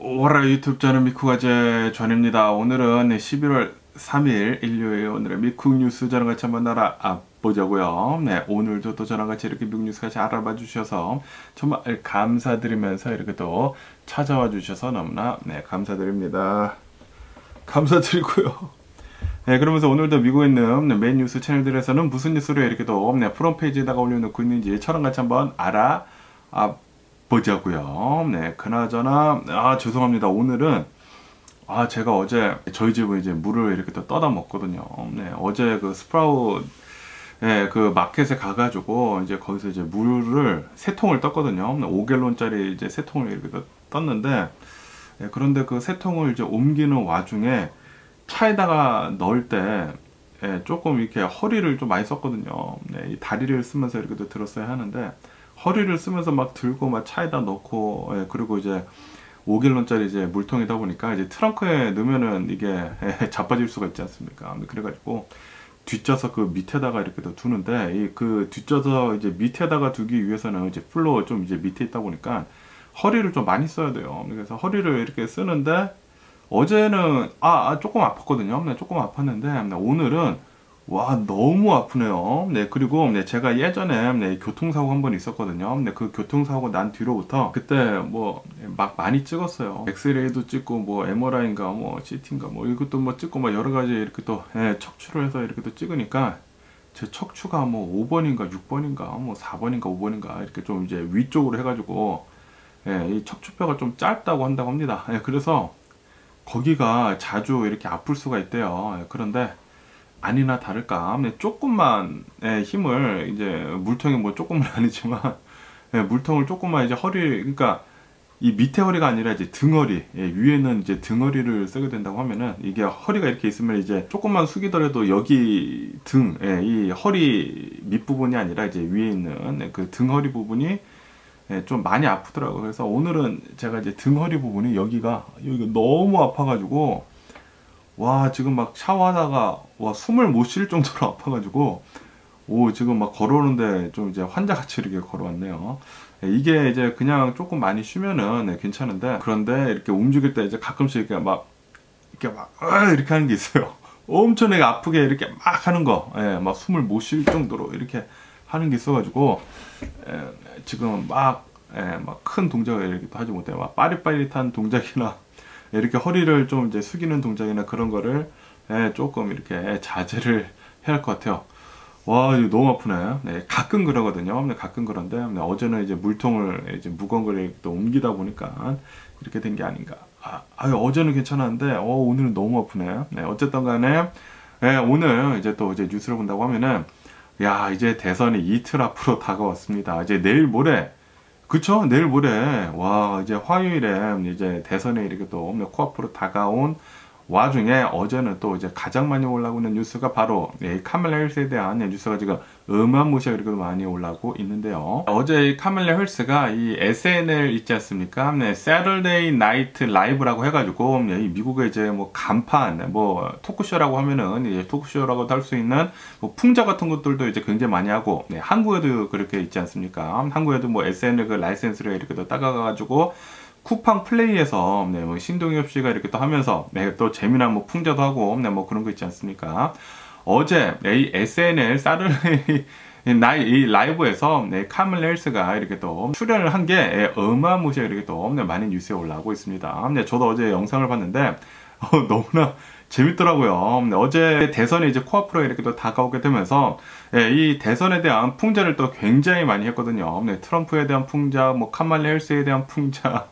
오라 유튜브 저는 미쿠가제 전입니다. 오늘은 11월 3일 일요일 오늘의 미쿡 뉴스 저랑 같이 한번 알아보자고요. 네, 오늘도 또 저랑 같이 이렇게 미국 뉴스 같이 알아봐 주셔서 정말 감사드리면서 이렇게 또 찾아와 주셔서 너무나 감사드립니다. 감사드리고요. 네, 그러면서 오늘도 미국에 있는 메인 뉴스 채널들에서는 무슨 뉴스를 이렇게 또 프론페이지에다가 올려놓고 있는지 저랑 같이 한번 보자고요. 네, 그나저나 죄송합니다. 오늘은 제가 어제 저희 집은 이제 물을 이렇게 또 떠다 먹거든요. 네, 어제 그 스프라웃 그 마켓에 가가지고 이제 거기서 이제 물을 3통을 떴거든요. 5갤론짜리 이제 3통을 이렇게 떴는데 그런데 그 3통을 이제 옮기는 와중에 차에다가 넣을 때 조금 이렇게 허리를 좀 많이 썼거든요. 네, 이 다리를 쓰면서 이렇게 또 들었어야 하는데 허리를 쓰면서 막 들고 막 차에다 넣고 그리고 이제 5갤론짜리 이제 물통이다 보니까 이제 트렁크에 넣으면은 이게 자빠질 수가 있지 않습니까? 그래가지고 뒷좌석 그 밑에다가 이렇게 또 두는데 이 그 뒷좌석 이제 밑에다가 두기 위해서는 이제 풀로 좀 이제 밑에 있다 보니까 허리를 좀 많이 써야 돼요. 그래서 허리를 이렇게 쓰는데 어제는 조금 아팠거든요. 네, 조금 아팠는데 오늘은 와 너무 아프네요. 네, 그리고 제가 예전에 교통사고 한 번 있었거든요. 그 교통사고 난 뒤로부터 그때 뭐 막 많이 찍었어요. 엑스레이도 찍고 뭐 MRI인가 뭐 CT인가 뭐 이것도 뭐 찍고 뭐 여러 가지 이렇게 또 척추를 해서 이렇게 또 찍으니까 제 척추가 뭐 5번인가 6번인가 뭐 4번인가 5번인가 이렇게 좀 이제 위쪽으로 해가지고 이 척추뼈가 좀 짧다고 한다고 합니다. 그래서 거기가 자주 이렇게 아플 수가 있대요. 그런데 아니나 다를까 조금만 힘을 이제 물통이 뭐 조금은 아니지만 물통을 조금만 이제 허리 그러니까 이 밑에 허리가 아니라 이제 등허리 위에는 이제 등허리를 쓰게 된다고 하면은 이게 허리가 이렇게 있으면 이제 조금만 숙이더라도 여기 등 이 허리 밑부분이 아니라 이제 위에 있는 그 등허리 부분이 좀 많이 아프더라고요. 그래서 오늘은 제가 이제 등허리 부분이 여기가 너무 아파가지고 와 지금 막 샤워하다가 와 숨을 못 쉴 정도로 아파가지고 지금 막 걸어오는데 좀 이제 환자같이 이렇게 걸어왔네요. 이게 이제 그냥 조금 많이 쉬면은 괜찮은데 그런데 이렇게 움직일 때 이제 가끔씩 이렇게 막 이렇게 하는 게 있어요. 엄청나게 아프게 이렇게 막 하는 거, 막 숨을 못 쉴 정도로 이렇게 하는 게 있어가지고 지금 막 큰 동작을 이렇게 하지 못해요. 막 빠릿빠릿한 동작이나 이렇게 허리를 좀 이제 숙이는 동작이나 그런 거를 조금 이렇게 자제를 해야 할 것 같아요. 와, 이거 너무 아프네. 네, 가끔 그러거든요. 네, 가끔 그런데 어제는 이제 물통을 이제 무거운 걸 또 옮기다 보니까 이렇게 된 게 아닌가. 어제는 괜찮았는데 오늘은 너무 아프네. 네, 어쨌든 간에 오늘 이제 또 이제 뉴스를 본다고 하면은 야, 이제 대선이 이틀 앞으로 다가왔습니다. 이제 내일 모레 그쵸? 내일 모레 와 이제 화요일에 이제 대선에 이렇게 또 코앞으로 다가온 와중에 어제는 또 이제 가장 많이 올라오고 있는 뉴스가 바로 카멜라 헬스에 대한 뉴스가 지금 어마무시하게 이렇게 많이 올라오고 있는데요. 어제 카멜라 헬스가 이 SNL 있지 않습니까? Saturday Night Live라고 해가지고 이 미국의 이제 뭐 간판 뭐 토크쇼라고 하면은 이제 토크쇼라고도 할 수 있는 뭐 풍자 같은 것들도 이제 굉장히 많이 하고 한국에도 그렇게 있지 않습니까? 한국에도 뭐 SNL 그 라이센스를 이렇게 또 따가가지고 쿠팡 플레이에서 뭐 신동엽 씨가 이렇게 또 하면서 또 재미난 뭐 풍자도 하고 뭐 그런 거 있지 않습니까? 어제 이 SNL 사turday 이 라이브에서 카멜라 헬스가 이렇게 또 출연을 한 게 어마무시하게 이렇게 또 많은 뉴스에 올라오고 있습니다. 저도 어제 영상을 봤는데 너무나 재밌더라고요. 어제 대선이 이제 코앞으로 이렇게 또 다가오게 되면서 이 대선에 대한 풍자를 또 굉장히 많이 했거든요. 트럼프에 대한 풍자, 뭐 카멜라 헬스에 대한 풍자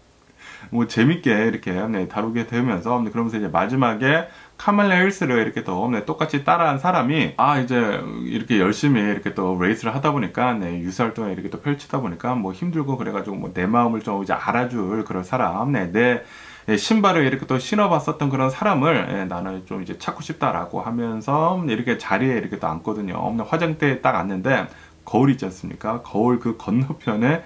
뭐 재밌게 이렇게 다루게 되면서 그러면서 이제 마지막에 카멜라 헬스를 이렇게 또 똑같이 따라한 사람이 이제 이렇게 열심히 이렇게 또 레이스를 하다 보니까 유세 활동을 이렇게 또 펼치다 보니까 뭐 힘들고 그래가지고 뭐 내 마음을 좀 이제 알아줄 그런 사람 내 신발을 이렇게 또 신어봤었던 그런 사람을 나는 좀 이제 찾고 싶다라고 하면서 이렇게 자리에 이렇게 또 앉거든요. 화장대에 딱 앉는데 거울 있지 않습니까? 거울 그 건너편에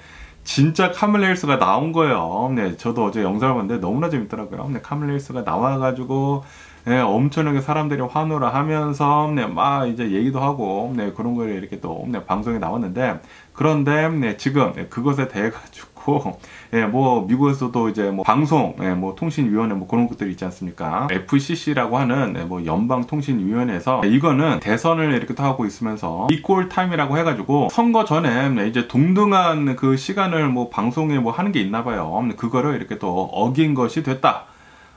진짜 카멜라 헬스가 나온 거예요. 네, 저도 어제 영상을 봤는데 너무나 재밌더라고요. 네, 카멜라 헬스가 나와가지고 네, 엄청나게 사람들이 환호를 하면서 네, 막 이제 얘기도 하고 네, 그런 걸 이렇게 또 네, 방송에 나왔는데, 그런데 네, 지금 네, 그것에 대해 가지고 예, 뭐 미국에서도 이제 뭐 방송, 예, 뭐 통신위원회 뭐 그런 것들이 있지 않습니까? FCC라고 하는 예, 뭐 연방통신위원회에서 이거는 대선을 이렇게 또 하고 있으면서 이퀄 타임이라고 해가지고 선거 전에 네, 이제 동등한 그 시간을 뭐 방송에 뭐 하는 게 있나 봐요. 그거를 이렇게 또 어긴 것이 됐다.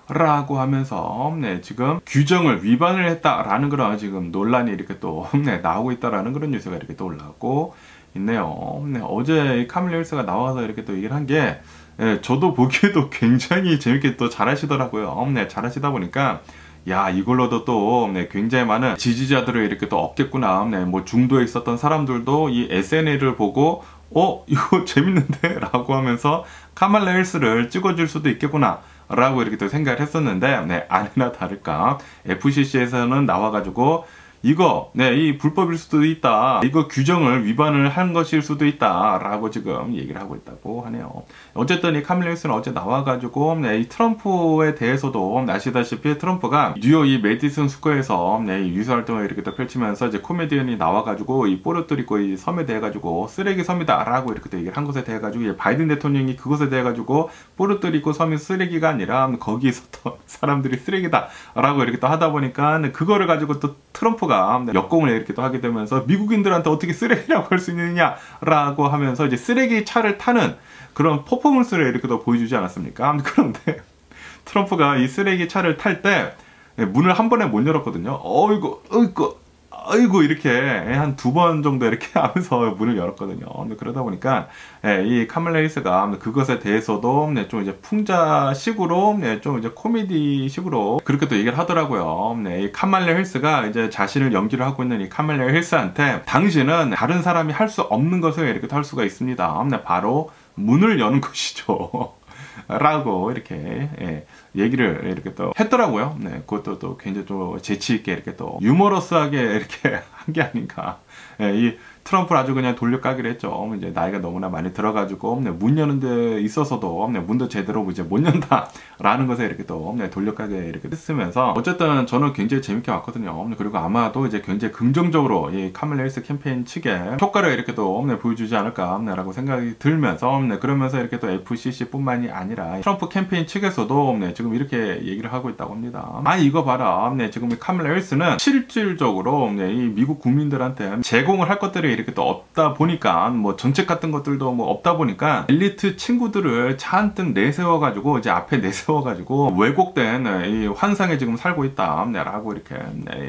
라고 하면서 네, 지금 규정을 위반을 했다라는 그런 지금 논란이 이렇게 또 네, 나오고 있다라는 그런 뉴스가 이렇게 또 올라오고 있네요. 네, 어제 이 카밀라 헬스가 나와서 이렇게 또 얘기를 한 게 예, 저도 보기에도 굉장히 재밌게 또 잘하시더라고요. 네, 잘하시다 보니까 야, 이걸로도 또 네, 굉장히 많은 지지자들을 이렇게 또 얻겠구나. 네, 뭐 중도에 있었던 사람들도 이 SNL을 보고 이거 재밌는데? 라고 하면서 카밀라 헬스를 찍어줄 수도 있겠구나 라고 이렇게 또 생각을 했었는데, 네, 아니나 다를까 FCC에서는 나와가지고 이거 네, 이 불법일 수도 있다, 이거 규정을 위반을 한 것일 수도 있다 라고 지금 얘기를 하고 있다고 하네요. 어쨌든 이 카밀라 헬스는 어제 나와가지고 네, 이 트럼프에 대해서도 아시다시피 트럼프가 뉴욕 이 메디슨 스퀘어에서 네, 이 유세활동을 이렇게 또 펼치면서 이제 코미디언이 나와가지고 이 뽀르토리코 이 섬에 대해 가지고 쓰레기 섬이다 라고 이렇게 또 얘기를 한 것에 대해 가지고 바이든 대통령이 그것에 대해 가지고 뽀르토리코 섬이 쓰레기가 아니라 거기 있었던 사람들이 쓰레기다 라고 이렇게 또 하다 보니까 그거를 가지고 또 트럼프가 역공을 이렇게 또 하게 되면서 미국인들한테 어떻게 쓰레기라고 할 수 있느냐 라고 하면서 이제 쓰레기 차를 타는 그런 퍼포먼스를 이렇게 또 보여주지 않았습니까? 그런데 트럼프가 이 쓰레기 차를 탈 때 문을 한 번에 못 열었거든요. 어이구 이렇게 한 2번 정도 이렇게 하면서 문을 열었거든요. 그러다 보니까 이 카밀라 헬스가 그것에 대해서도 좀 이제 풍자식으로 좀 이제 코미디식으로 그렇게 또 얘기를 하더라고요. 이 카밀라 헬스가 이제 자신을 연기를 하고 있는 이 카밀라 헬스한테 당신은 다른 사람이 할 수 없는 것을 이렇게 할 수가 있습니다. 바로 문을 여는 것이죠. 라고 이렇게 얘기를 이렇게 또 했더라고요. 네, 그것도 또 굉장히 또 재치 있게 이렇게 또 유머러스하게 이렇게 한 게 아닌가. 이 트럼프를 아주 그냥 돌려까기를 했죠. 이제 나이가 너무나 많이 들어가지고 문 여는 데 있어서도 문도 제대로 이제 못 연다라는 것에 이렇게 또 돌려까기 이렇게 했으면서 어쨌든 저는 굉장히 재밌게 봤거든요. 그리고 아마도 이제 굉장히 긍정적으로 이 카밀라 헬스 캠페인 측에 효과를 이렇게 또 보여주지 않을까라고 생각이 들면서 그러면서 이렇게 또 FCC뿐만이 아니라 트럼프 캠페인 측에서도 지금 이렇게 얘기를 하고 있다고 합니다. 이거 봐라. 지금 이 카밀라 헬스는 실질적으로 이 미국 국민들한테 제공을 할 것들이 이렇게 또 없다 보니까 뭐 정책 같은 것들도 뭐 없다 보니까 엘리트 친구들을 잔뜩 내세워 가지고 이제 앞에 내세워 가지고 왜곡된 이 환상에 지금 살고 있다 라고 이렇게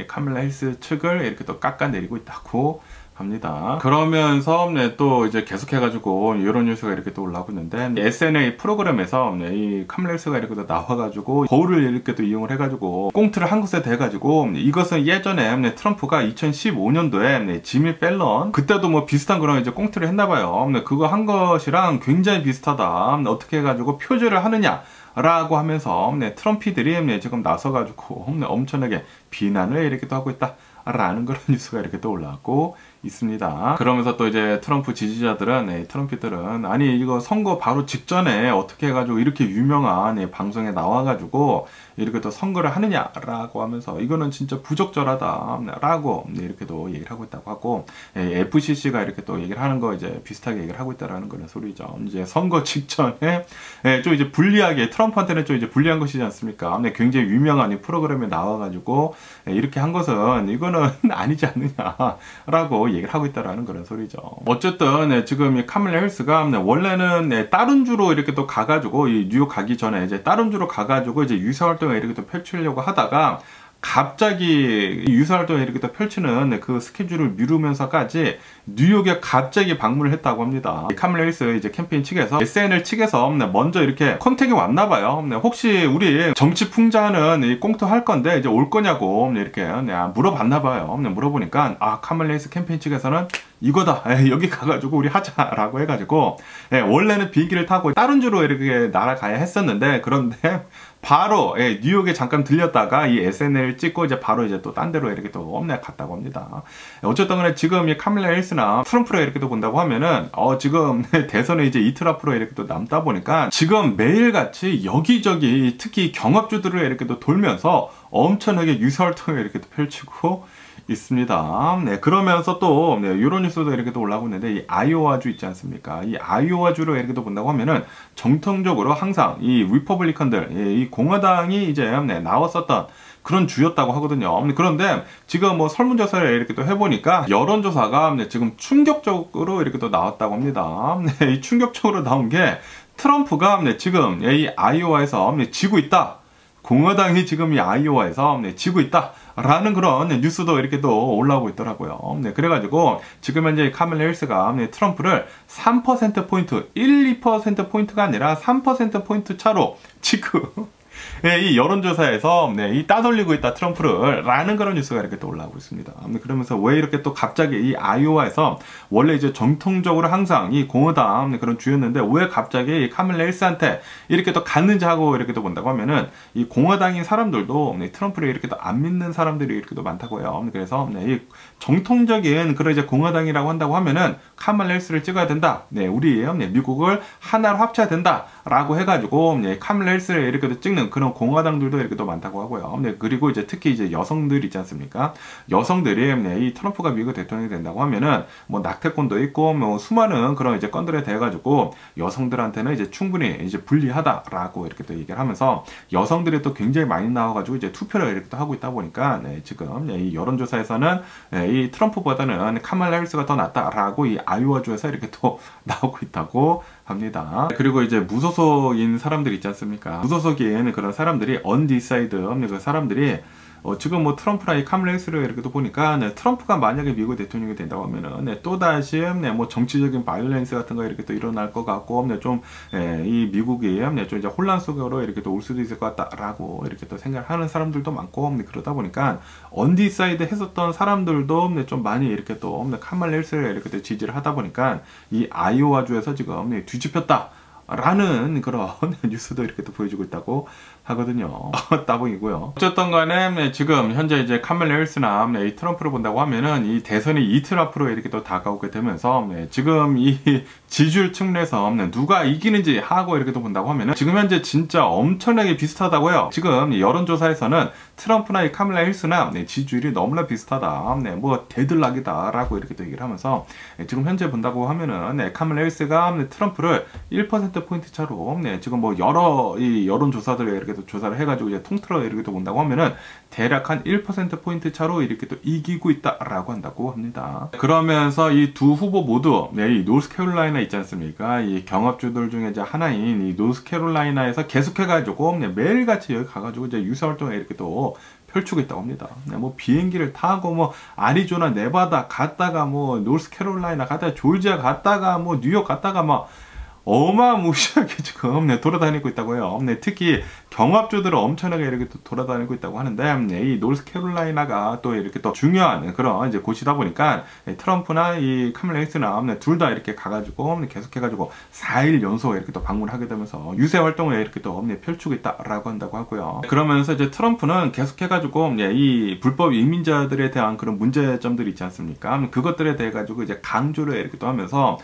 카밀라 헬스 측을 이렇게 또 깎아내리고 있다고 합니다. 그러면서 또 이제 계속해가지고 이런 뉴스가 이렇게 또 올라오고 있는데 SNL 프로그램에서 이 카밀라 헬스가 이렇게 또 나와가지고 거울을 이렇게 또 이용을 해가지고 꽁트를 한 것에 대해가지고 이것은 예전에 트럼프가 2015년도에 지미 펠런 그때도 뭐 비슷한 그런 이제 꽁트를 했나봐요. 그거 한 것이랑 굉장히 비슷하다. 어떻게 해가지고 표절을 하느냐 라고 하면서 트럼피들이 지금 나서가지고 엄청나게 비난을 이렇게 또 하고 있다 라는 그런 뉴스가 이렇게 또 올라왔고 있습니다. 그러면서 또 이제 트럼프 지지자들은 트럼피들은 아니 이거 선거 바로 직전에 어떻게 해가지고 이렇게 유명한 방송에 나와가지고 이렇게 또 선거를 하느냐라고 하면서 이거는 진짜 부적절하다라고 이렇게도 얘기를 하고 있다고 하고 FCC가 이렇게 또 얘기를 하는 거 이제 비슷하게 얘기를 하고 있다라는 그런 소리죠. 이제 선거 직전에 좀 이제 불리하게 트럼프한테는 좀 이제 불리한 것이지 않습니까? 굉장히 유명한 이 프로그램에 나와가지고 이렇게 한 것은 이거는 아니지 않느냐라고 얘기를 하고 있다라는 그런 소리죠. 어쨌든 지금 이 카밀라 헬스가 원래는 다른 주로 이렇게 또 가가지고 이 뉴욕 가기 전에 이제 다른 주로 가가지고 이제 유세 활동을 이렇게 또 펼치려고 하다가 갑자기 유세활동을 이렇게 또 펼치는 그 스케줄을 미루면서까지 뉴욕에 갑자기 방문을 했다고 합니다. 카밀라 헬스 이제 캠페인 측에서 SNL 측에서 먼저 이렇게 컨택이 왔나봐요. 혹시 우리 정치 풍자하는 이 꽁트 할 건데 이제 올 거냐고 이렇게 물어봤나봐요. 물어보니까 카밀라 헬스 캠페인 측에서는 이거다. 여기 가가지고 우리 하자라고 해가지고 원래는 비행기를 타고 다른 주로 이렇게 날아가야 했었는데, 그런데 바로 뉴욕에 잠깐 들렸다가 이 SNL 찍고 이제 바로 이제 또 딴 데로 이렇게 또 갔다고 합니다. 어쨌든 간에 지금 이 카밀라 해리스나 트럼프를 이렇게 또 본다고 하면은 지금 대선에 이제 이틀 앞으로 이렇게 또 남다 보니까 지금 매일같이 여기저기 특히 경합주들을 이렇게 또 돌면서 엄청나게 유세 활동을 이렇게 또 펼치고 있습니다. 네, 그러면서 또 이런 뉴스도 이렇게 또 올라오고 있는데, 이 아이오와주 있지 않습니까? 이 아이오와주를 이렇게 또 본다고 하면은 정통적으로 항상 이 리퍼블리컨들, 이 공화당이 이제 나왔었던 그런 주였다고 하거든요. 그런데 지금 뭐 설문조사를 이렇게 또 해보니까 여론조사가 지금 충격적으로 이렇게 또 나왔다고 합니다. 네, 이 충격적으로 나온 게 트럼프가 지금 이 아이오와에서 지고 있다. 공화당이 지금 이 아이오와에서 지고 있다 라는 그런 뉴스도 이렇게 또 올라오고 있더라고요. 그래가지고 지금 현재 카밀라 해리스가 트럼프를 3%포인트, 1, 2%포인트가 아니라 3%포인트 차로 지금 이 여론조사에서 이 따돌리고 있다 트럼프를 라는 그런 뉴스가 이렇게 또 올라오고 있습니다. 그러면서 왜 이렇게 또 갑자기 이 아이오와에서 원래 이제 정통적으로 항상 이 공화당 그런 주였는데 왜 갑자기 이 카밀라 해리스한테 이렇게 또 갔는지 하고 이렇게 또 본다고 하면은 이 공화당인 사람들도 트럼프를 이렇게 또 안 믿는 사람들이 이렇게 또 많다고요. 그래서 이 정통적인 그런 이제 공화당이라고 한다고 하면은 카밀라 해리스를 찍어야 된다. 우리 미국을 하나로 합쳐야 된다. 라고 해가지고 카밀라 해리스를 이렇게 또 찍는 그런 공화당들도 이렇게 또 많다고 하고요. 그리고 이제 특히 이제 여성들 있지 않습니까? 여성들이 이 트럼프가 미국 대통령이 된다고 하면은 뭐 낙태권도 있고 뭐 수많은 그런 이제 건들에 대해 가지고 여성들한테는 이제 충분히 이제 불리하다라고 이렇게 또 얘기를 하면서 여성들이 또 굉장히 많이 나와가지고 이제 투표를 이렇게 또 하고 있다 보니까 지금 이 여론조사에서는 이 트럼프보다는 카밀라 해리스가 더 낫다라고 이 아이오와주에서 이렇게 또 나오고 있다고 합니다. 그리고 이제 무소속인 사람들 있지 않습니까? 무소속인 그런 사람들이 undecided 그 사람들이 지금 뭐 트럼프나 이 카밀라 해리스를 이렇게 또 보니까 트럼프가 만약에 미국 대통령이 된다고 하면은 또다시 뭐 정치적인 바이올렌스 같은 거 이렇게 또 일어날 것 같고 좀 이 미국이 좀 이제 혼란 속으로 이렇게 또 올 수도 있을 것 같다라고 이렇게 또 생각하는 사람들도 많고 그러다 보니까 언디사이드 했었던 사람들도 좀 많이 이렇게 또 카밀라 해리스를 이렇게 또 지지를 하다 보니까 이 아이오와주에서 지금 뒤집혔다. 라는 그런 뉴스도 이렇게 또 보여주고 있다고 하거든요. 따봉이고요. 어쨌든 간에 지금 현재 이제 카밀라 해리스나 이 트럼프를 본다고 하면은 이 대선이 이틀 앞으로 이렇게 또 다가오게 되면서 지금 이 지지율 측면에서 누가 이기는지 하고 이렇게 또 본다고 하면은 지금 현재 진짜 엄청나게 비슷하다고요. 지금 여론조사에서는 트럼프나 이 카밀라 해리스나 지지율이 너무나 비슷하다. 뭐 대들락이다 라고 이렇게 또 얘기를 하면서 지금 현재 본다고 하면은 카밀라 해리스가 트럼프를 1%포인트 차로 지금 뭐 여러 이 여론조사들을 이렇게 또 조사를 해가지고 이제 통틀어 이렇게 또 본다고 하면은 대략 한 1%포인트 차로 이렇게 또 이기고 있다라고 한다고 합니다. 그러면서 이 두 후보 모두 이 노스캐롤라이나 있지 않습니까? 이 경합주들 중에 이제 하나인 이 노스캐롤라이나에서 계속해가지고 매일같이 여기 가가지고 이제 유세 활동을 이렇게 또 펼치고 있다고 합니다. 뭐 비행기를 타고 뭐 아리조나, 네바다 갔다가 뭐 노스캐롤라이나 갔다가 조지아 갔다가 뭐 뉴욕 갔다가 막 어마무시하게 지금 돌아다니고 있다고 해요. 특히 경합주들은 엄청나게 이렇게 또 돌아다니고 있다고 하는데 이 노스캐롤라이나가 또 이렇게 또 중요한 그런 이제 곳이다 보니까 트럼프나 이 카밀라 해리스나 둘 다 이렇게 가가지고 계속해가지고 4일 연속 이렇게 또 방문하게 되면서 유세 활동을 이렇게 또 펼치고 있다라고 한다고 하고요. 그러면서 이제 트럼프는 계속해가지고 이 불법 이민자들에 대한 그런 문제점들이 있지 않습니까? 그것들에 대해 가지고 이제 강조를 이렇게 또 하면서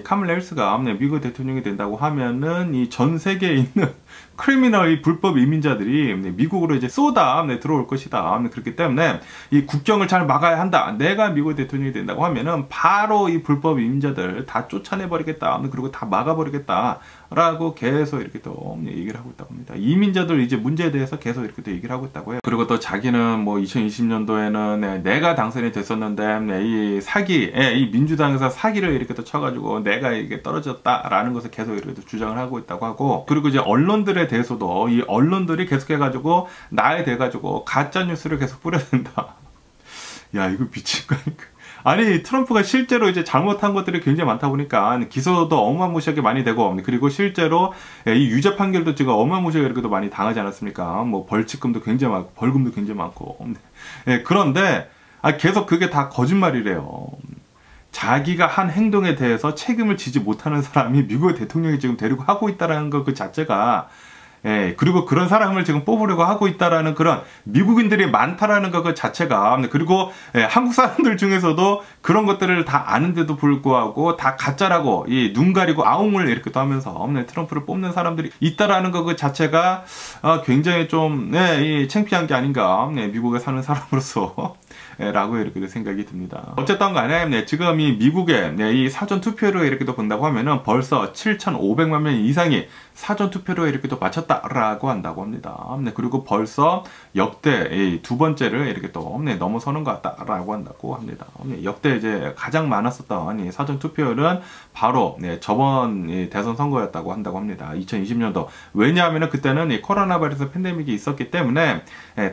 카밀라 해리스가 미국 대통령이 된다고 하면은 이 전 세계에 있는 크리미널 이 불법 이민자들이 미국으로 이제 쏟아 들어올 것이다. 그렇기 때문에 이 국경을 잘 막아야 한다. 내가 미국 대통령이 된다고 하면은 바로 이 불법 이민자들 다 쫓아내버리겠다. 그리고 다 막아버리겠다. 라고 계속 이렇게 또 얘기를 하고 있다고 합니다. 이민자들 이제 문제에 대해서 계속 이렇게 또 얘기를 하고 있다고 해요. 그리고 또 자기는 뭐 2020년도에는 내가 당선이 됐었는데 이 사기, 이 민주당에서 사기를 이렇게 또 쳐가지고 내가 이게 떨어졌다라는 것을 계속 이렇게 또 주장을 하고 있다고 하고, 그리고 이제 언론들에 대해서도 이 언론들이 계속해가지고 나에 대해가지고 가짜 뉴스를 계속 뿌려야 된다. 야, 이거 미친 거 아닐까? 아니, 트럼프가 실제로 이제 잘못한 것들이 굉장히 많다 보니까 기소도 어마무시하게 많이 되고, 그리고 실제로 이 유죄 판결도 지금 어마무시하게 이렇게도 많이 당하지 않았습니까? 뭐 벌칙금도 굉장히 많고, 벌금도 굉장히 많고. 그런데 계속 그게 다 거짓말이래요. 자기가 한 행동에 대해서 책임을 지지 못하는 사람이 미국의 대통령이 지금 되려고 하고 있다는 것 그 자체가, 예, 그리고 그런 사람을 지금 뽑으려고 하고 있다라는 그런 미국인들이 많다라는 것 그 자체가, 그리고 예, 한국 사람들 중에서도 그런 것들을 다 아는데도 불구하고 다 가짜라고 이 눈 가리고 아웅을 이렇게 또 하면서 트럼프를 뽑는 사람들이 있다라는 것 그 자체가 굉장히 좀 이 창피한 게 아닌가, 미국에 사는 사람으로서 라고 이렇게 생각이 듭니다. 어쨌든 간에 지금 이 미국의 이 사전 투표를 이렇게 또 본다고 하면은 벌써 7,500만 명 이상이 사전 투표를 이렇게 또 마쳤다라고 한다고 합니다. 그리고 벌써 역대 두 번째를 이렇게 또 넘어서는 것 같다라고 한다고 합니다. 역대 이제 가장 많았었던 이 사전 투표율은 바로 저번 대선 선거였다고 한다고 합니다. 2020년도. 왜냐하면은 그때는 이 코로나 바이러스 팬데믹이 있었기 때문에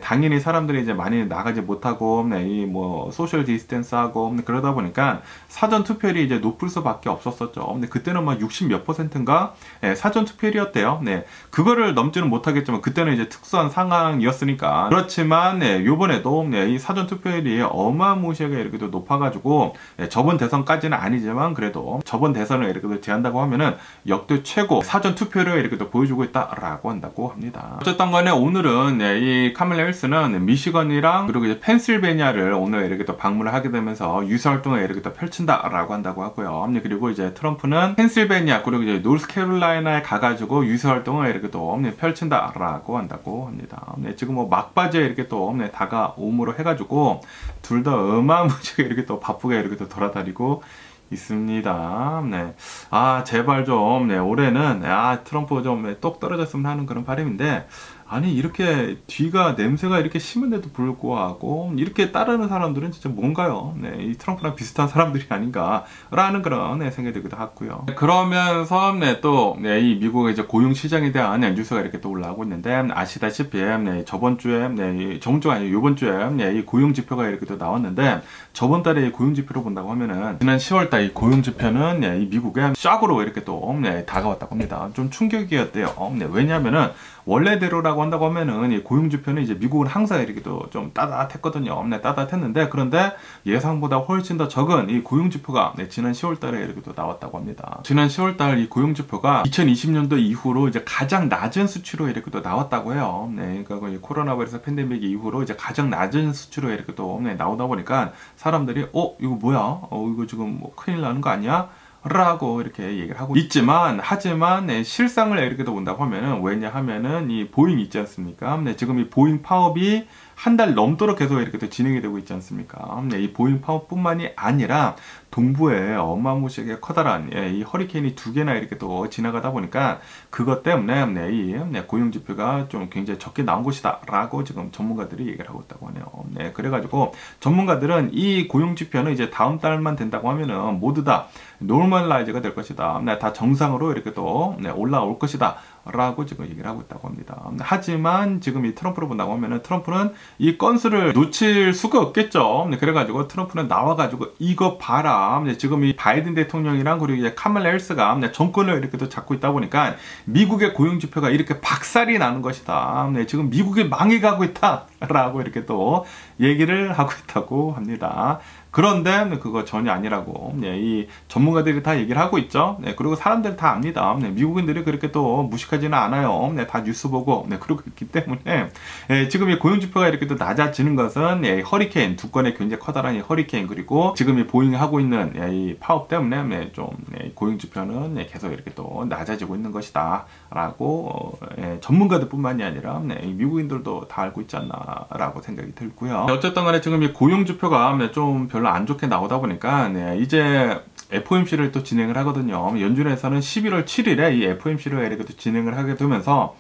당연히 사람들이 이제 많이 나가지 못하고 이 뭐 소셜 디스턴스 하고 그러다 보니까 사전 투표율이 이제 높을 수밖에 없었었죠. 근데 그때는 막 60 몇 %인가 사전 투표율이었대요. 그거를 넘지는 못하겠지만 그때는 이제 특수한 상황이었으니까. 그렇지만 요번에도 이 사전 투표율이 어마무시하게 이렇게 또 높아가지고 저번 대선까지는 아니지만 그래도 저번 대선을 이렇게 또 제한다고 하면은 역대 최고 사전 투표를 이렇게 또 보여주고 있다라고 한다고 합니다. 어쨌든 간에 오늘은 이 카멀라 해리스는 미시건이랑 그리고 이제 펜실베니아를 오늘 이렇게 또 방문을 하게 되면서 유세 활동을 이렇게 또 펼친다라고 한다고 하고요. 그리고 이제 트럼프는 펜실베니아 그리고 이제 노스캐롤라이나에 가가지고 유세 활동을 이렇게 또 펼친다라고 한다고 합니다. 지금 뭐 막바지에 이렇게 또 다가옴으로 해가지고 둘 다 어마무시하게 이렇게 또 바쁘게 이렇게 또 돌아다니고 있습니다. 제발 좀 올해는 트럼프 좀 똑 떨어졌으면 하는 그런 바람인데, 아니 이렇게 뒤가 냄새가 이렇게 심한데도 불구하고 이렇게 따르는 사람들은 진짜 뭔가요? 이 트럼프랑 비슷한 사람들이 아닌가라는 그런 생각이 들기도 하고요. 그러면서 또 이 미국의 이제 고용 시장에 대한 뉴스가 이렇게 또 올라오고 있는데, 아시다시피 저번 주에 저번 주가 아니고 이번 주에 이 고용 지표가 이렇게 또 나왔는데, 저번 달에 고용 지표를 본다고 하면은 지난 10월달 이 고용 지표는 이 미국에 샥으로 이렇게 또 다가왔다고 합니다. 좀 충격이었대요. 왜냐하면은 원래대로라고 한다고 하면은 이 고용지표는 이제 미국은 항상 이렇게 또 좀 따뜻했거든요. 따뜻했는데, 그런데 예상보다 훨씬 더 적은 이 고용지표가 지난 10월달에 이렇게 또 나왔다고 합니다. 지난 10월달 이 고용지표가 2020년도 이후로 이제 가장 낮은 수치로 이렇게 또 나왔다고 해요. 그러니까 이 코로나 바이러스 팬데믹 이후로 이제 가장 낮은 수치로 이렇게 또 나오다 보니까 사람들이 이거 뭐야? 이거 지금 뭐 큰일 나는 거 아니야? 라고 이렇게 얘기를 하고 있지만, 하지만 실상을 이렇게 본다고 하면은, 왜냐하면은 이 보잉 있지 않습니까? 지금 이 보잉 파업이 한 달 넘도록 계속 이렇게 또 진행이 되고 있지 않습니까? 이 보잉 파업뿐만이 아니라 동부에 어마무시하게 커다란 이 허리케인이 2개나 이렇게 또 지나가다 보니까 그것 때문에 이 고용 지표가 좀 굉장히 적게 나온 것이다라고 지금 전문가들이 얘기를 하고 있다고 하네요. 그래가지고 전문가들은 이 고용 지표는 이제 다음 달만 된다고 하면은 모두 다 노멀라이즈가 될 것이다. 다 정상으로 이렇게 또 올라올 것이다. 라고 지금 얘기를 하고 있다고 합니다. 하지만 지금 이 트럼프를 본다고 하면은 트럼프는 이 건수를 놓칠 수가 없겠죠. 그래가지고 트럼프는 나와가지고 이거 봐라. 지금 이 바이든 대통령이랑 그리고 이제 카멀라 해리스가 정권을 이렇게 또 잡고 있다 보니까 미국의 고용 지표가 이렇게 박살이 나는 것이다. 지금 미국이 망해가고 있다. 라고 이렇게 또 얘기를 하고 있다고 합니다. 그런데 그거 전혀 아니라고 이 전문가들이 다 얘기를 하고 있죠. 그리고 사람들 다 압니다. 미국인들이 그렇게 또 무식하지는 않아요. 다 뉴스 보고 그러고 있기 때문에 지금 이 고용지표가 이렇게 또 낮아지는 것은 허리케인 2건의 굉장히 커다란 이 허리케인, 그리고 지금 이 보잉 하고 있는 이 파업 때문에 좀 고용지표는 계속 이렇게 또 낮아지고 있는 것이다 라고 전문가들 뿐만이 아니라 미국인들도 다 알고 있지 않나 라고 생각이 들고요. 어쨌든 간에 지금 이 고용지표가 좀 별로 안 좋게 나오다 보니까 이제 FOMC를 또 진행을 하거든요. 연준에서는 11월 7일에 이 FOMC를 이렇게 또 진행을 하게 되면서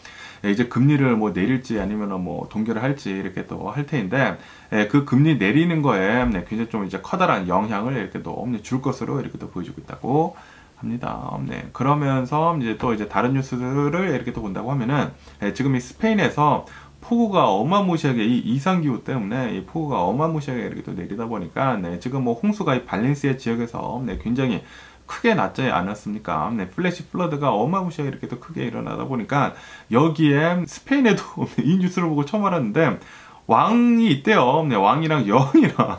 이제 금리를 뭐 내릴지 아니면 뭐 동결을 할지 이렇게 또 할 테인데, 그 금리 내리는 거에 굉장히 좀 이제 커다란 영향을 이렇게 또 줄 것으로 이렇게 또 보여주고 있다고 합니다. 그러면서 이제 또 이제 다른 뉴스들을 이렇게 또 본다고 하면은 지금 이 스페인에서 폭우가 어마무시하게 이 이상기후 때문에 이 폭우가 어마무시하게 이렇게 또 내리다 보니까 지금 뭐 홍수가 이 발렌시아 지역에서 굉장히 크게 났지 않았습니까? 플래시 플러드가 어마무시하게 이렇게 또 크게 일어나다 보니까 여기에 스페인에도 이 뉴스를 보고 처음 알았는데 왕이 있대요. 왕이랑 여왕이랑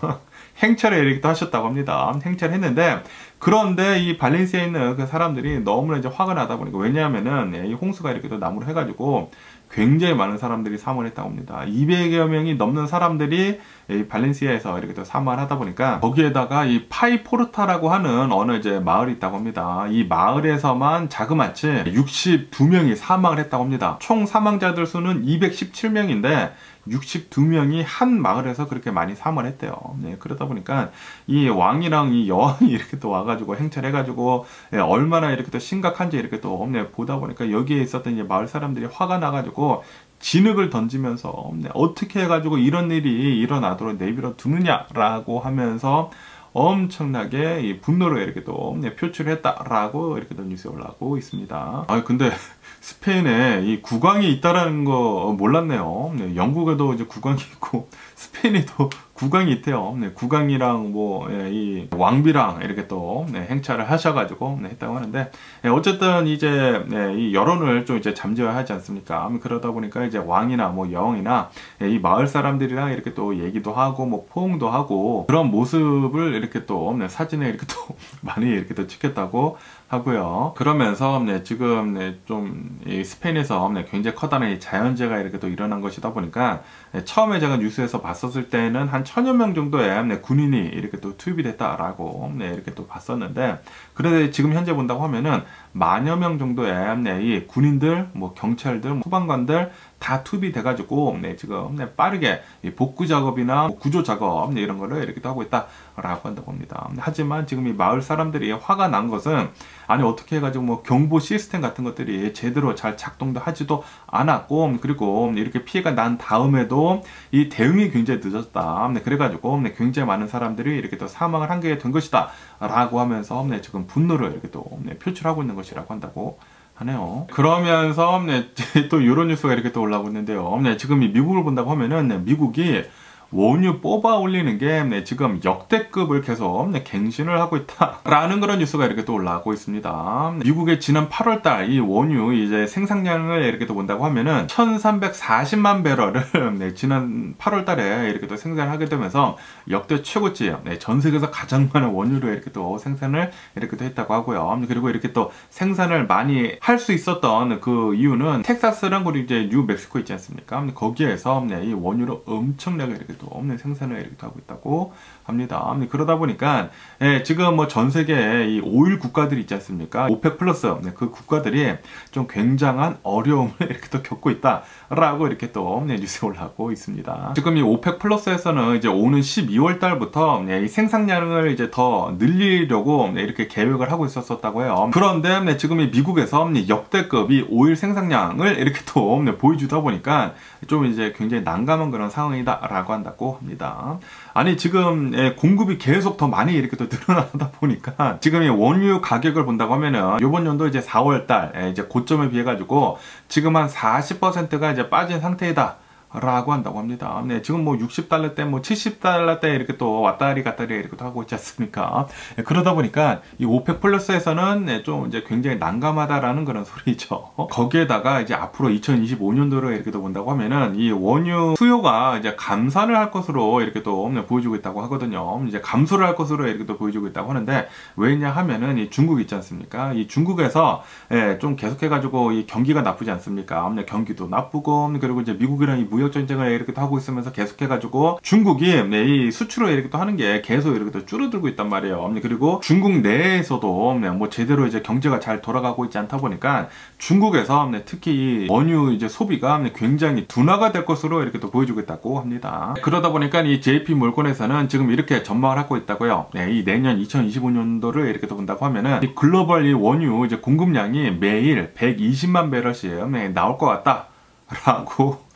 행차를 이렇게 또 하셨다고 합니다. 행차를 했는데, 그런데 이 발렌시아에 있는 그 사람들이 너무나 이제 화가 나다 보니까, 왜냐하면은 이 홍수가 이렇게 또 나무로 해가지고 굉장히 많은 사람들이 사망을 했다고 합니다. 200여 명이 넘는 사람들이 이 발렌시아에서 이렇게 또 사망을 하다 보니까, 거기에다가 이 파이포르타라고 하는 어느 이제 마을이 있다고 합니다. 이 마을에서만 자그마치 62명이 사망을 했다고 합니다. 총 사망자들 수는 217명인데 62명이 한 마을에서 그렇게 많이 사망을 했대요. 네, 그러다 보니까 이 왕이랑 이 여왕이 이렇게 또 와가지고 행차를 해가지고 얼마나 이렇게 또 심각한지 이렇게 또 보다 보니까, 여기에 있었던 이제 마을 사람들이 화가 나가지고 진흙을 던지면서 어떻게 해가지고 이런 일이 일어나도록 내버려 두느냐라고 하면서 엄청나게 이 분노를 이렇게 또 표출했다라고 이렇게 또 뉴스에 올라오고 있습니다. 근데 스페인에 이 국왕이 있다라는 거 몰랐네요. 네, 영국에도 이제 국왕이 있고 스페인에도 국왕이 있대요. 네, 국왕이랑 이 왕비랑 이렇게 또 행차를 하셔가지고 했다고 하는데, 어쨌든 이제 이 여론을 좀 이제 잠재워야 하지 않습니까? 그러다 보니까 이제 왕이나 여왕이나 이 마을 사람들이랑 이렇게 또 얘기도 하고 포옹도 하고, 그런 모습을 이렇게 또 사진에 이렇게 또 많이 이렇게 또 찍혔다고 하고요. 그러면서 지금 좀 이 스페인에서 굉장히 커다란 이 자연재해가 이렇게 또 일어난 것이다 보니까, 처음에 제가 뉴스에서 봤었을 때는 한 1000여 명 정도의 군인이 이렇게 또 투입이 됐다라고 이렇게 또 봤었는데, 그런데 지금 현재 본다고 하면은 10,000여 명 정도의 이 군인들, 경찰들, 소방관들 다 투입이 돼가지고 지금 빠르게 복구 작업이나 구조 작업 이런 거를 이렇게 또 하고 있다라고 한다고 합니다. 하지만 지금 이 마을 사람들이 화가 난 것은, 아니 어떻게 해가지고 경보 시스템 같은 것들이 제대로 잘 작동도 하지도 않았고, 그리고 이렇게 피해가 난 다음에도 이 대응이 굉장히 늦었다. 그래가지고 굉장히 많은 사람들이 이렇게 또 사망을 하게 된 것이다 라고 하면서 지금 분노를 이렇게 또 표출하고 있는 것이라고 한다고 하네요. 그러면서 또 이런 뉴스가 이렇게 또 올라오고 있는데요. 지금 이 미국을 본다고 하면은 미국이 원유 뽑아 올리는 게 지금 역대급을 계속 갱신을 하고 있다라는 그런 뉴스가 이렇게 또 올라오고 있습니다. 미국의 지난 8월달 이 원유 이제 생산량을 이렇게 또 본다고 하면은 1340만 배럴을 지난 8월달에 이렇게 또 생산하게 되면서 역대 최고치, 전 세계에서 가장 많은 원유를 이렇게 또 생산을 이렇게 또 했다고 하고요. 그리고 이렇게 또 생산을 많이 할 수 있었던 그 이유는 텍사스랑 그리고 이제 뉴멕시코 있지 않습니까? 거기에서 이 원유를 엄청나게 이렇게 없는 생산을 이렇게 하고 있다고 합니다. 그러다 보니까 지금 전 세계 이 오일 국가들이 있지 않습니까? 오펙 플러스 그 국가들이 좀 굉장한 어려움을 이렇게 또 겪고 있다라고 이렇게 또 뉴스에 올라오고 있습니다. 지금 이 오펙 플러스에서는 이제 오는 12월 달부터 이 생산량을 이제 더 늘리려고 이렇게 계획을 하고 있었다고 해요. 그런데 지금 이 미국에서 역대급 이 오일 생산량을 이렇게 또 보여주다 보니까 좀 이제 굉장히 난감한 그런 상황이다라고 한다고 합니다. 아니 지금 공급이 계속 더 많이 이렇게 또 늘어나다 보니까 지금 이 원유 가격을 본다고 하면은 이번 연도 이제 4월달 이제 고점에 비해 가지고 지금 한 40%가 이제 빠진 상태이다 라고 한다고 합니다. 지금 60달러대, 70달러대 이렇게 또 왔다리 갔다리 이렇게 또 하고 있지 않습니까? 그러다 보니까 이 오펙 플러스에서는 좀 이제 굉장히 난감하다라는 그런 소리죠. 거기에다가 이제 앞으로 2025년도를 이렇게 또 본다고 하면은 이 원유 수요가 이제 감산을 할 것으로 이렇게 또 보여주고 있다고 하거든요. 이제 감소를 할 것으로 이렇게 또 보여주고 있다고 하는데, 왜냐 하면은 이 중국 있지 않습니까? 이 중국에서 좀 계속해가지고 이 경기가 나쁘지 않습니까? 경기도 나쁘고, 그리고 이제 미국이랑 이 무역 전쟁을 이렇게 또 하고 있으면서 계속해가지고 중국이 이 수출을 이렇게 또 하는 게 계속 이렇게 또 줄어들고 있단 말이에요. 그리고 중국 내에서도 제대로 이제 경제가 잘 돌아가고 있지 않다 보니까 중국에서 특히 이 원유 이제 소비가 굉장히 둔화가 될 것으로 이렇게 또 보여주고 있다고 합니다. 그러다 보니까 이 JP 몰건에서는 지금 이렇게 전망을 하고 있다고요. 이 내년 2025년도를 이렇게 또 본다고 하면은 이 글로벌 이 원유 이제 공급량이 매일 120만 배럴씩 나올 것 같다라고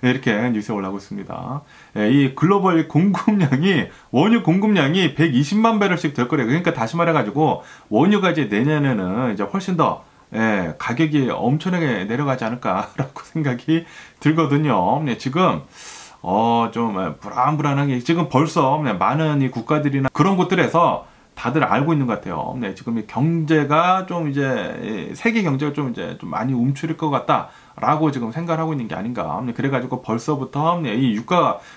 이렇게 뉴스에 올라오고 있습니다. 이 글로벌 공급량이, 원유 공급량이 120만 배럴씩 될 거래요. 그러니까 다시 말해가지고 원유가 이제 내년에는 이제 훨씬 더 가격이 엄청나게 내려가지 않을까라고 생각이 들거든요. 지금 좀 불안불안하게 지금 벌써 많은 이 국가들이나 그런 곳들에서 다들 알고 있는 것 같아요. 지금 이 경제가 좀 이제 세계 경제가 좀 이제 좀 많이 움츠릴 것 같다 라고 지금 생각을 하고 있는 게 아닌가. 그래가지고 벌써부터 이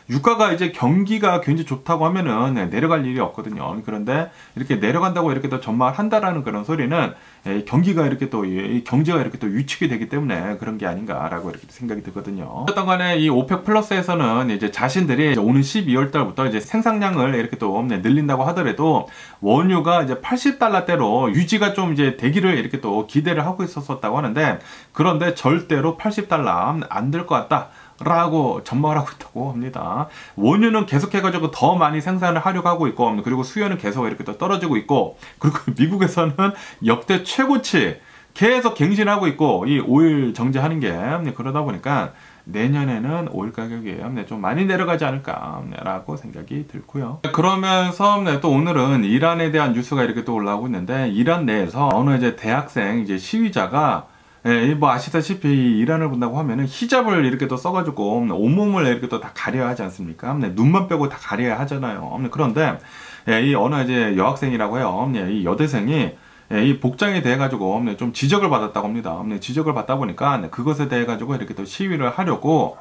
유가가 이제 경기가 굉장히 좋다고 하면은 내려갈 일이 없거든요. 그런데 이렇게 내려간다고 이렇게 또 전망을 한다라는 그런 소리는 경기가 이렇게 또 이 경제가 이렇게 또 위축이 되기 때문에 그런 게 아닌가라고 이렇게 생각이 들거든요. 어떤 간에 이 오펙 플러스에서는 이제 자신들이 이제 오는 12월 달부터 이제 생산량을 이렇게 또 늘린다고 하더라도 원유가 이제 80달러대로 유지가 좀 이제 되기를 이렇게 또 기대를 하고 있었다고 하는데, 그런데 절대로 80달러 안 될 것 같다 라고 전망을 하고 있다고 합니다. 원유는 계속해가지고 더 많이 생산을 하려고 하고 있고, 그리고 수요는 계속 이렇게 또 떨어지고 있고, 그리고 미국에서는 역대 최고치 계속 갱신하고 있고, 이 오일 정제하는 게, 그러다 보니까 내년에는 오일 가격이 좀 많이 내려가지 않을까라고 생각이 들고요. 그러면서 또 오늘은 이란에 대한 뉴스가 이렇게 또 올라오고 있는데, 이란 내에서 어느 이제 대학생 이제 시위자가 뭐 아시다시피 이란을 본다고 하면은 히잡을 이렇게 또 써가지고 온몸을 이렇게 또 다 가려야 하지 않습니까? 눈만 빼고 다 가려야 하잖아요. 그런데 이 어느 이제 여학생이라고 해요. 이 여대생이 이 복장에 대해 가지고 좀 지적을 받았다고 합니다. 지적을 받다 보니까 그것에 대해 가지고 이렇게 또 시위를 하려고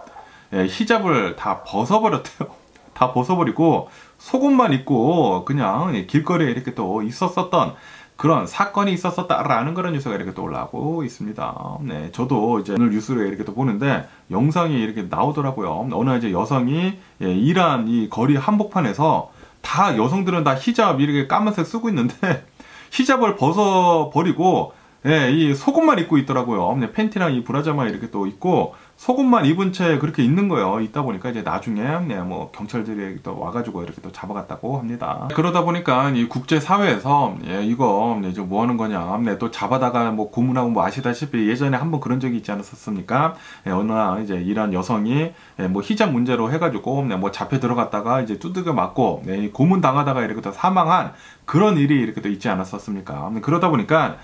히잡을 다 벗어버렸대요. 다 벗어버리고 속옷만 입고 그냥 길거리에 이렇게 또 있었었던 그런 사건이 있었었다라는 그런 뉴스가 이렇게 또 올라오고 있습니다. 저도 이제 오늘 뉴스를 이렇게 또 보는데 영상이 이렇게 나오더라고요. 어느 이제 여성이 이란 이 거리 한복판에서 다 여성들은 다 히잡 이렇게 까만색 쓰고 있는데 히잡을 벗어버리고 이 속옷만 입고 있더라고요. 팬티랑 이 브라자만 이렇게 또 입고 속옷만 입은 채 그렇게 있는 거예요. 있다 보니까 이제 나중에 뭐 경찰들이 또 와가지고 이렇게 또 잡아갔다고 합니다. 그러다 보니까 이 국제 사회에서 이거 이제 뭐 하는 거냐, 또 잡아다가 뭐 고문하고 뭐 아시다시피 예전에 한번 그런 적이 있지 않았었습니까? 어느 이제 이란 여성이 뭐 히잡 문제로 해가지고 뭐 잡혀 들어갔다가 이제 두들겨 맞고 고문 당하다가 이렇게 또 사망한 그런 일이 이렇게 또 있지 않았었습니까? 그러다 보니까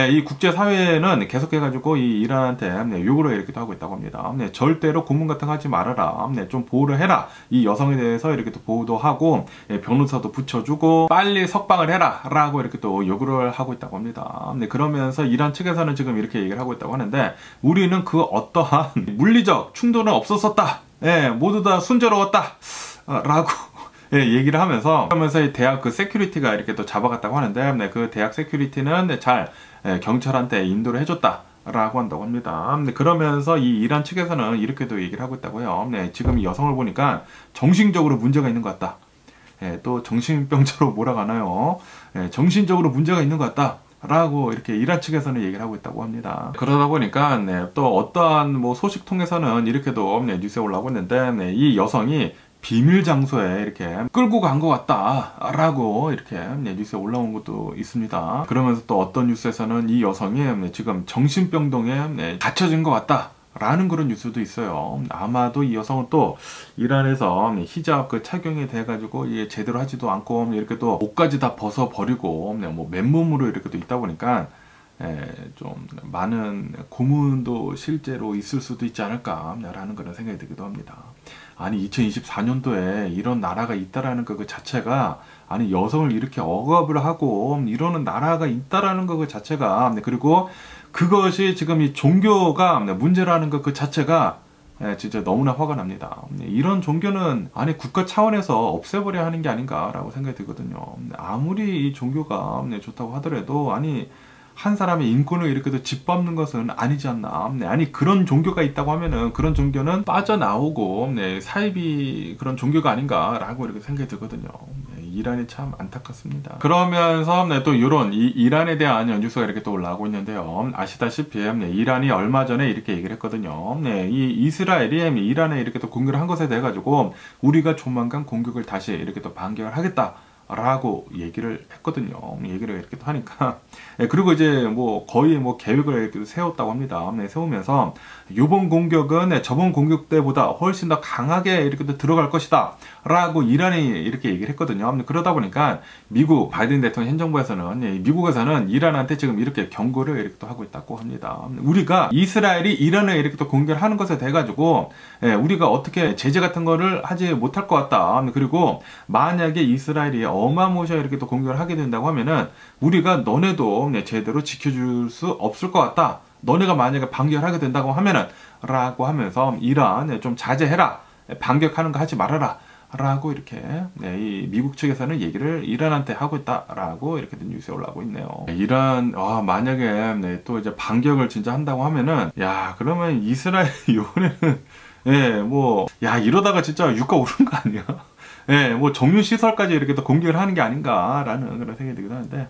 이 국제사회는 계속해가지고 이 이란한테 요구를 이렇게 하고 있다고 합니다. 절대로 고문 같은 거 하지 말아라. 좀 보호를 해라. 이 여성에 대해서 이렇게 또 보호도 하고, 변호사도 붙여주고, 빨리 석방을 해라. 라고 이렇게 또 요구를 하고 있다고 합니다. 그러면서 이란 측에서는 지금 이렇게 얘기를 하고 있다고 하는데, 우리는 그 어떠한 물리적 충돌은 없었었다. 모두 다 순조로웠다. 라고. 얘기를 하면서 이 대학 그 세큐리티가 이렇게 또 잡아갔다고 하는데, 그 대학 세큐리티는 잘 경찰한테 인도를 해줬다 라고 한다고 합니다. 그러면서 이 이란 측에서는 이렇게도 얘기를 하고 있다고 해요. 지금 이 여성을 보니까 정신적으로 문제가 있는 것 같다. 또 정신병자로 몰아가나요? 정신적으로 문제가 있는 것 같다 라고 이렇게 이란 측에서는 얘기를 하고 있다고 합니다. 그러다 보니까 또 어떠한 뭐 소식 통해서는 이렇게도 뉴스에 올라오고 있는데, 이 여성이 비밀 장소에 이렇게 끌고 간 것 같다 라고 이렇게 뉴스에 올라온 것도 있습니다. 그러면서 또 어떤 뉴스에서는 이 여성이 지금 정신병동에 갇혀진 것 같다 라는 그런 뉴스도 있어요. 아마도 이 여성은 또 이란에서 히잡 그 착용에 대해 가지고 제대로 하지도 않고 이렇게 또 옷까지 다 벗어버리고 뭐 맨몸으로 이렇게 또 있다 보니까 좀 많은 고문도 실제로 있을 수도 있지 않을까 라는 그런 생각이 들기도 합니다. 아니 2024년도에 이런 나라가 있다라는 그 자체가, 아니 여성을 이렇게 억압을 하고 이러는 나라가 있다라는 그 자체가, 그리고 그것이 지금 이 종교가 문제라는 그 자체가 진짜 너무나 화가 납니다. 이런 종교는 아니 국가 차원에서 없애버려야 하는 게 아닌가라고 생각이 들거든요. 아무리 이 종교가 좋다고 하더라도 아니 한 사람의 인권을 이렇게 짓밟는 것은 아니지 않나. 아니 그런 종교가 있다고 하면은 그런 종교는 빠져나오고 사이비 그런 종교가 아닌가라고 이렇게 생각이 들거든요. 이란이 참 안타깝습니다. 그러면서 또 이런 이란에 대한 뉴스가 이렇게 또 올라오고 있는데요. 아시다시피 이란이 얼마 전에 이렇게 얘기를 했거든요. 이 이스라엘이 이란에 이렇게 또 공격을 한 것에 대해 가지고 우리가 조만간 공격을 다시 이렇게 또 반격을 하겠다 라고 얘기를 했거든요. 얘기를 이렇게 또 하니까 그리고 이제 뭐 거의 뭐 계획을 이렇게 세웠다고 합니다. 세우면서 이번 공격은 저번 공격 때보다 훨씬 더 강하게 이렇게 또 들어갈 것이다 라고 이란이 이렇게 얘기를 했거든요. 그러다 보니까 미국 바이든 대통령 행정부에서는 미국에서는 이란한테 지금 이렇게 경고를 이렇게 또 하고 있다고 합니다. 우리가 이스라엘이 이란을 이렇게 또 공격을 하는 것에 대해 가지고 우리가 어떻게 제재 같은 거를 하지 못할 것 같다. 그리고 만약에 이스라엘이 어마무시하게 이렇게 또 공격을 하게 된다고 하면은 우리가 너네도 제대로 지켜줄 수 없을 것 같다 너네가 만약에 반격을 하게 된다고 하면은 라고 하면서 이란 좀 자제해라, 반격하는 거 하지 말아라 라고 이렇게 이 미국 측에서는 얘기를 이란한테 하고 있다라고 이렇게 뉴스에 올라오고 있네요. 이란 만약에 또 이제 반격을 진짜 한다고 하면은 야 그러면 이스라엘 이번에는 이러다가 진짜 유가 오른 거 아니야? 뭐 정유 시설까지 이렇게 또 공격을 하는 게 아닌가라는 그런 생각이 들기도 하는데,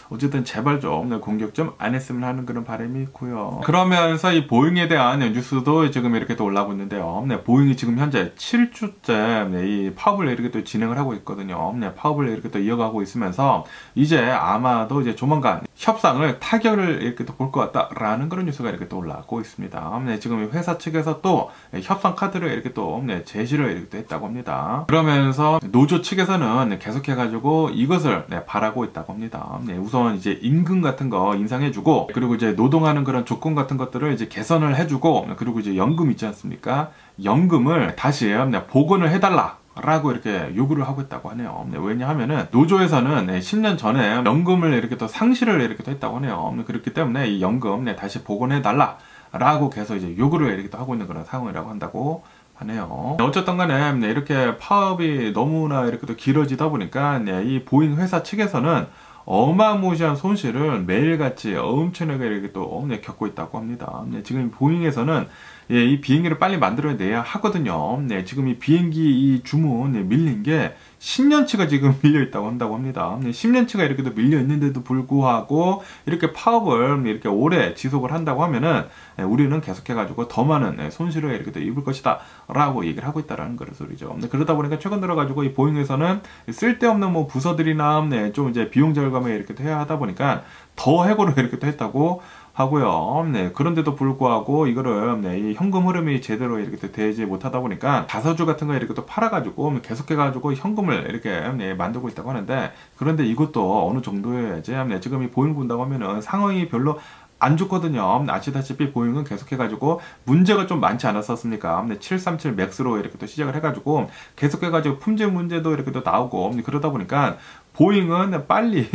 어쨌든 제발 좀 공격 좀 안 했으면 하는 그런 바람이 있고요. 그러면서 이 보잉에 대한 뉴스도 지금 이렇게 또 올라오고 있는데요. 보잉이 지금 현재 7주째 이 파업을 이렇게 또 진행을 하고 있거든요. 파업을 이렇게 또 이어가고 있으면서 이제 아마도 이제 조만간 협상을 타결을 이렇게 또 볼 것 같다라는 그런 뉴스가 이렇게 또 올라오고 있습니다. 지금 회사 측에서 또 협상 카드를 이렇게 또 제시를 이렇게 또 했다고 합니다. 그러면서 노조 측에서는 계속해가지고 이것을 바라고 있다고 합니다. 우선 이제 임금 같은 거 인상해주고, 그리고 이제 노동하는 그런 조건 같은 것들을 이제 개선을 해주고, 그리고 이제 연금 있지 않습니까? 연금을 다시 복원을 해달라 라고 이렇게 요구를 하고 있다고 하네요. 왜냐하면은 노조에서는 10년 전에 연금을 이렇게 또 상실을 이렇게 또 했다고 하네요. 그렇기 때문에 이 연금 다시 복원해 달라 라고 계속 이제 요구를 이렇게 또 하고 있는 그런 상황이라고 한다고 하네요. 어쨌든 간에 이렇게 파업이 너무나 이렇게 또 길어지다 보니까 이 보잉 회사 측에서는 어마무시한 손실을 매일같이 엄청나게 이렇게 또 겪고 있다고 합니다. 지금 보잉에서는 이 비행기를 빨리 만들어내야 하거든요. 지금 이 비행기 이 주문 밀린 게 10년치가 지금 밀려 있다고 한다고 합니다. 10년치가 이렇게 또 밀려 있는데도 불구하고 이렇게 파업을 이렇게 오래 지속을 한다고 하면은 우리는 계속해가지고 더 많은 손실을 이렇게 또 입을 것이다 라고 얘기를 하고 있다라는 그런 소리죠. 그러다 보니까 최근 들어가지고 이 보잉에서는 쓸데없는 뭐 부서들이나 좀 이제 비용 절감을 이렇게 또 해야 하다 보니까 더 해고를 이렇게 또 했다고 하고요. 그런데도 불구하고 이거를 이 현금 흐름이 제대로 이렇게 되지 못하다 보니까 자사주 같은 거 이렇게 또 팔아가지고 계속해가지고 현금을 이렇게 만들고 있다고 하는데, 그런데 이것도 어느 정도여야지. 지금 이 보잉 본다고 하면은 상황이 별로 안 좋거든요. 아시다시피 보잉은 계속해가지고 문제가 좀 많지 않았었습니까? 737 맥스로 이렇게 또 시작을 해가지고 계속해가지고 품질 문제도 이렇게 또 나오고, 그러다 보니까 보잉은 빨리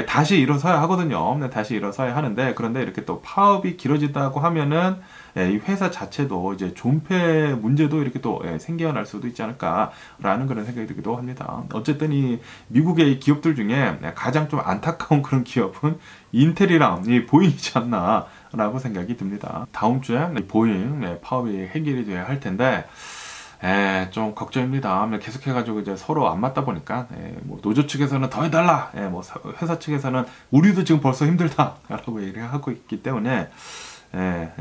다시 일어서야 하거든요. 다시 일어서야 하는데, 그런데 이렇게 또 파업이 길어진다고 하면은 이 회사 자체도 이제 존폐 문제도 이렇게 또 생겨날 수도 있지 않을까라는 그런 생각이 들기도 합니다. 어쨌든 이 미국의 이 기업들 중에 가장 좀 안타까운 그런 기업은 인텔이랑 이 보잉이지 않나 라고 생각이 듭니다. 다음 주에 보잉 파업이 해결이 돼야 할 텐데 좀 걱정입니다. 계속해가지고 이제 서로 안 맞다 보니까 뭐 노조 측에서는 더 해달라, 뭐 회사 측에서는 우리도 지금 벌써 힘들다라고 얘기를 하고 있기 때문에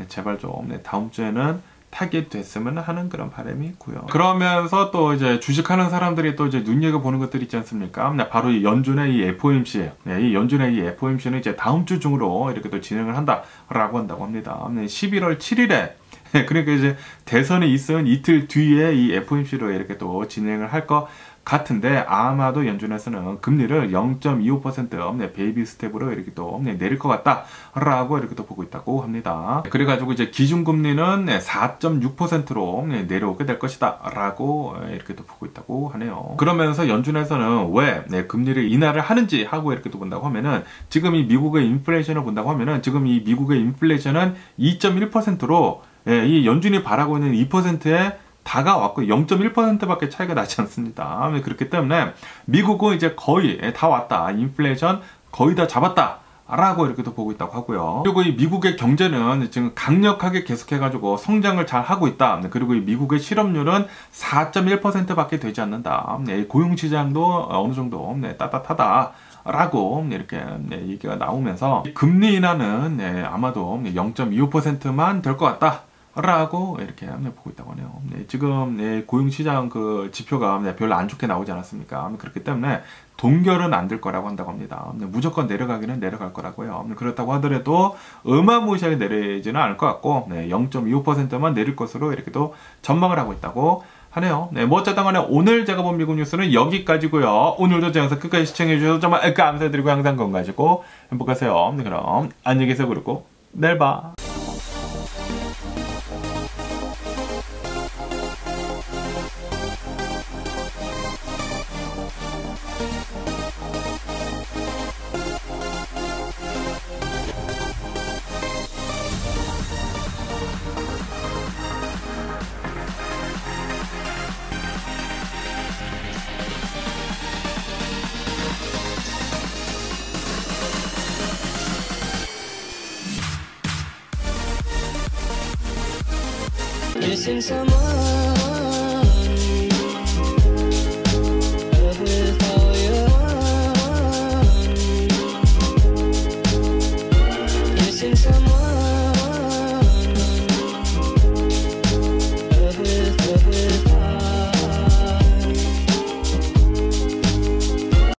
제발 좀 다음 주에는 타겟됐으면 하는 그런 바람이 있고요. 그러면서 또 이제 주식하는 사람들이 또 이제 눈여겨보는 것들이 있지 않습니까? 바로 이 연준의 이 FOMC, 이 연준의 이 FOMC는 이제 다음 주 중으로 이렇게 또 진행을 한다라고 한다고 합니다. 11월 7일에 그러니까 이제 대선이 있은 이틀 뒤에 이 FOMC로 이렇게 또 진행을 할 것 같은데, 아마도 연준에서는 금리를 0.25% 베이비 스텝으로 이렇게 또 내릴 것 같다라고 이렇게 또 보고 있다고 합니다. 그래가지고 이제 기준금리는 4.6%로 내려오게 될 것이다라고 이렇게 또 보고 있다고 하네요. 그러면서 연준에서는 왜 금리를 인하를 하는지 하고 이렇게 또 본다고 하면은, 지금 이 미국의 인플레이션을 본다고 하면은 지금 이 미국의 인플레이션은 2.1%로 이 연준이 바라고 있는 2%에 다가왔고 0.1%밖에 차이가 나지 않습니다. 그렇기 때문에 미국은 이제 거의 다 왔다, 인플레이션 거의 다 잡았다 라고 이렇게 또 보고 있다고 하고요. 그리고 이 미국의 경제는 지금 강력하게 계속해가지고 성장을 잘 하고 있다. 그리고 이 미국의 실업률은 4.1%밖에 되지 않는다. 고용시장도 어느 정도 따뜻하다 라고 이렇게 얘기가 나오면서 금리 인하는 아마도 0.25%만 될 것 같다 라고 이렇게 보고 있다고 하네요. 지금 고용시장 그 지표가 별로 안 좋게 나오지 않았습니까? 그렇기 때문에 동결은 안 될 거라고 한다고 합니다. 무조건 내려가기는 내려갈 거라고요. 그렇다고 하더라도 어마무시하게 내리지는 않을 것 같고 0.25%만 내릴 것으로 이렇게 또 전망을 하고 있다고 하네요. 뭐 어쨌든 간에 오늘 제가 본 미국 뉴스는 여기까지고요. 오늘도 제 영상 끝까지 시청해주셔서 정말 감사드리고 항상 건강하시고 행복하세요. 그럼 안녕히 계세요. 그리고 내일 봐. Missing someone